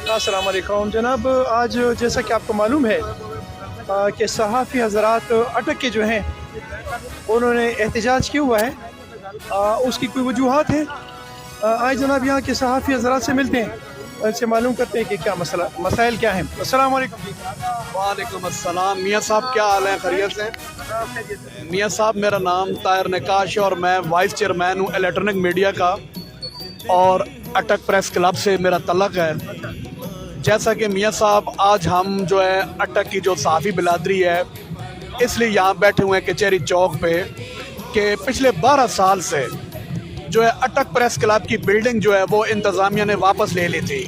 अस्सलाम वालेकुम जनाब। आज जैसा कि आपको मालूम है कि सहाफ़ी हज़रात अटक के जो हैं उन्होंने एहतजाज किया हुआ है। उसकी कोई वजूहात है? आए जनाब यहाँ के सहाफ़ी हज़रात से मिलते हैं, उनसे मालूम करते हैं कि क्या मसाइल क्या हैं। अस्सलाम वालेकुम। वालेकुम अस्सलाम। मियाँ साहब क्या हाल है, खैरियत से? मियाँ साहब मेरा नाम ताहिर नकाश है और मैं वाइस चेयरमैन हूँ इलेक्ट्रॉनिक मीडिया का, और अटक प्रेस क्लब से मेरा तल्लक है। जैसा कि मियाँ साहब आज हम जो है अटक की जो सहाफ़ी बिरादरी है इसलिए यहाँ बैठे हुए हैं कचहरी चौक पे कि पिछले 12 साल से जो है अटक प्रेस क्लब की बिल्डिंग जो है वो इंतज़ामिया ने वापस ले ली थी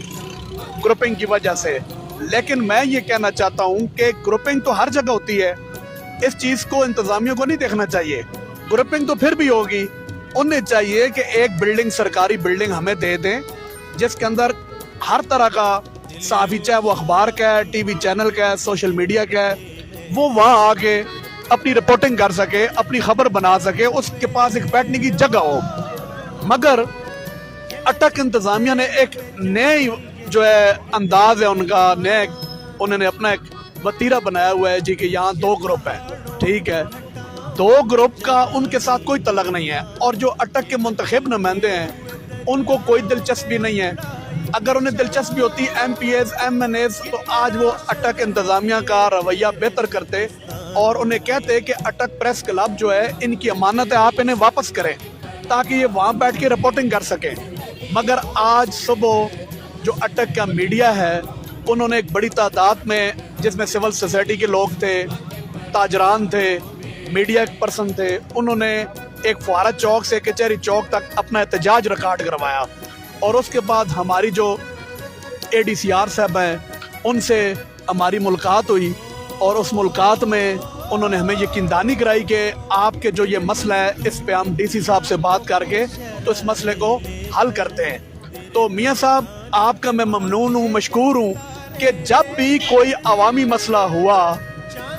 ग्रुपिंग की वजह से। लेकिन मैं ये कहना चाहता हूँ कि ग्रुपिंग तो हर जगह होती है, इस चीज़ को इंतज़ामिया को नहीं देखना चाहिए। ग्रुपिंग तो फिर भी होगी, उन्हें चाहिए कि एक बिल्डिंग, सरकारी बिल्डिंग हमें दे दें जिसके अंदर हर तरह का सहाफ़ी, चाहे वो अखबार का है, टीवी चैनल का है, सोशल मीडिया का है, वो वहाँ आके अपनी रिपोर्टिंग कर सके, अपनी खबर बना सके, उसके पास एक बैठने की जगह हो। मगर अटक इंतज़ामिया ने एक नए जो है अंदाज है उनका, नए उन्होंने अपना एक वतीरा बनाया हुआ है जी कि यहाँ 2 ग्रुप है। ठीक है, 2 ग्रुप का उनके साथ कोई तलक नहीं है, और जो अटक के मुंतखब नुमाइंदे हैं उनको कोई दिलचस्पी नहीं है। अगर उन्हें दिलचस्पी होती MPs MNAs तो आज वो अटक इंतज़ामिया का रवैया बेहतर करते और उन्हें कहते कि अटक प्रेस क्लब जो है इनकी अमानत है, आप इन्हें वापस करें ताकि ये वहाँ बैठ के रिपोर्टिंग कर सकें। मगर आज सुबह जो अटक का मीडिया है उन्होंने एक बड़ी तादाद में, जिसमें सिविल सोसाइटी के लोग थे, ताजरान थे, मीडिया पर्सन थे, उन्होंने एक फुआरा चौक से कचहरी चौक तक अपना एहतजाज रिकॉर्ड करवाया। और उसके बाद हमारी जो ADCR साहब हैं उनसे हमारी मुलाकात हुई, और उस मुलाकात में उन्होंने हमें यकीनदानी कराई कि आपके जो ये मसला है इस पे हम DC साहब से बात करके तो इस मसले को हल करते हैं। तो मियाँ साहब आपका मैं ममनून हूँ, मशकूर हूँ कि जब भी कोई अवामी मसला हुआ,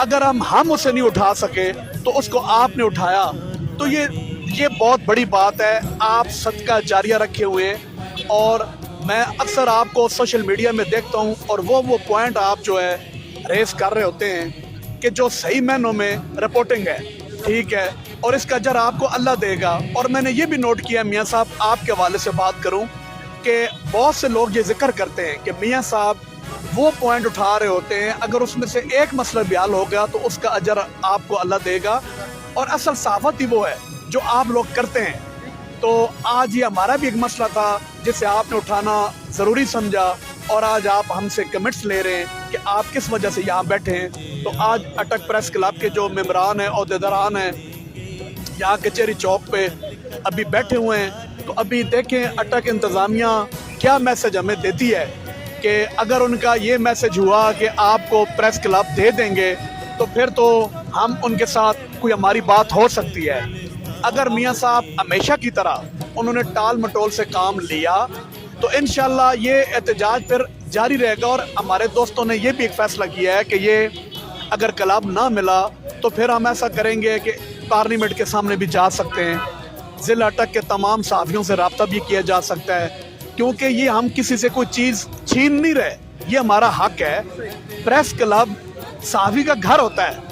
अगर हम उसे नहीं उठा सके तो उसको आपने उठाया, तो ये बहुत बड़ी बात है। आप सदका जारिया रखे हुए, और मैं अक्सर आपको सोशल मीडिया में देखता हूँ और वो पॉइंट आप जो है रेस कर रहे होते हैं कि जो सही मायनों में रिपोर्टिंग है। ठीक है, और इसका अजर आपको अल्लाह देगा। और मैंने ये भी नोट किया मियाँ साहब, आपके हवाले से बात करूँ कि बहुत से लोग ये जिक्र करते हैं कि मियाँ साहब वो पॉइंट उठा रहे होते हैं, अगर उसमें से एक मसला बयान हो गया तो उसका अजर आपको अल्लाह देगा, और असल सहाफ़त ही वो है जो आप लोग करते हैं। तो आज ये हमारा भी एक मसला था जिसे आपने उठाना ज़रूरी समझा, और आज आप हमसे कमेंट्स ले रहे हैं कि आप किस वजह से यहाँ बैठे हैं। तो आज अटक प्रेस क्लब के जो मेम्बरान हैं, अहदेदारान हैं, यहाँ कचहरी चौक पे अभी बैठे हुए हैं। तो अभी देखें अटक इंतज़ामिया क्या मैसेज हमें देती है, कि अगर उनका ये मैसेज हुआ कि आपको प्रेस क्लब दे देंगे तो फिर तो हम उनके साथ कोई हमारी बात हो सकती है। अगर मियाँ साहब हमेशा की तरह उन्होंने टाल मटोल से काम लिया तो इंशाल्लाह ये एहतजाज फिर जारी रहेगा। और हमारे दोस्तों ने ये भी एक फ़ैसला किया है कि ये अगर क्लब ना मिला तो फिर हम ऐसा करेंगे कि पार्लियामेंट के सामने भी जा सकते हैं, ज़िला अटक के तमाम सहाफ़ियों से रब्ता भी किया जा सकता है, क्योंकि ये हम किसी से कोई चीज़ छीन नहीं रहे, ये हमारा हक है। प्रेस क्लब सहाफ़ी का घर होता है।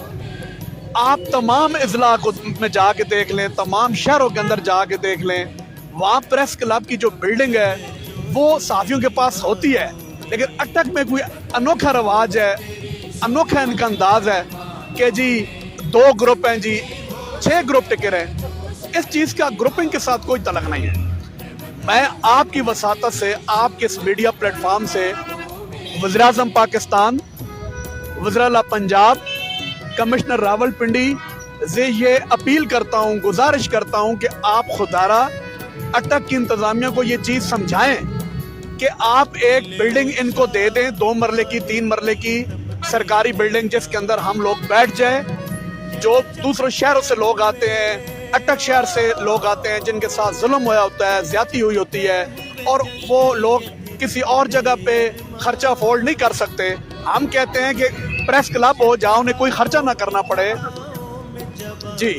आप तमाम अजला को में जाके देख लें, तमाम शहरों के अंदर जाके देख लें, वहाँ प्रेस क्लब की जो बिल्डिंग है वो सहाफ़ियों के पास होती है। लेकिन अटक में कोई अनोखा रवाज है, अनोखा इनका अंदाज है कि जी 2 ग्रुप हैं जी, 6 ग्रुप टिके रहे। इस चीज़ का ग्रुपिंग के साथ कोई तलक नहीं है। मैं आपकी वसातत से, आपके इस मीडिया प्लेटफार्म से वज़ीर-ए-आज़म पाकिस्तान, वज़ीर-ए-आला पंजाब, कमिश्नर रावलपिंडी से ये अपील करता हूँ, गुजारिश करता हूँ कि आप खुदारा अटक की इंतज़ामिया को ये चीज़ समझाएं कि आप एक बिल्डिंग इनको दे दें, 2 मरले की, 3 मरले की सरकारी बिल्डिंग, जिसके अंदर हम लोग बैठ जाएं। जो दूसरों शहरों से लोग आते हैं, अटक शहर से लोग आते हैं जिनके साथ जुल्म हुआ होता है, ज़्यादती हुई होती है, और वो लोग किसी और जगह पे खर्चा अफोर्ड नहीं कर सकते। हम कहते हैं कि प्रेस क्लब हो जहाँ उन्हें कोई खर्चा ना करना पड़े। जी।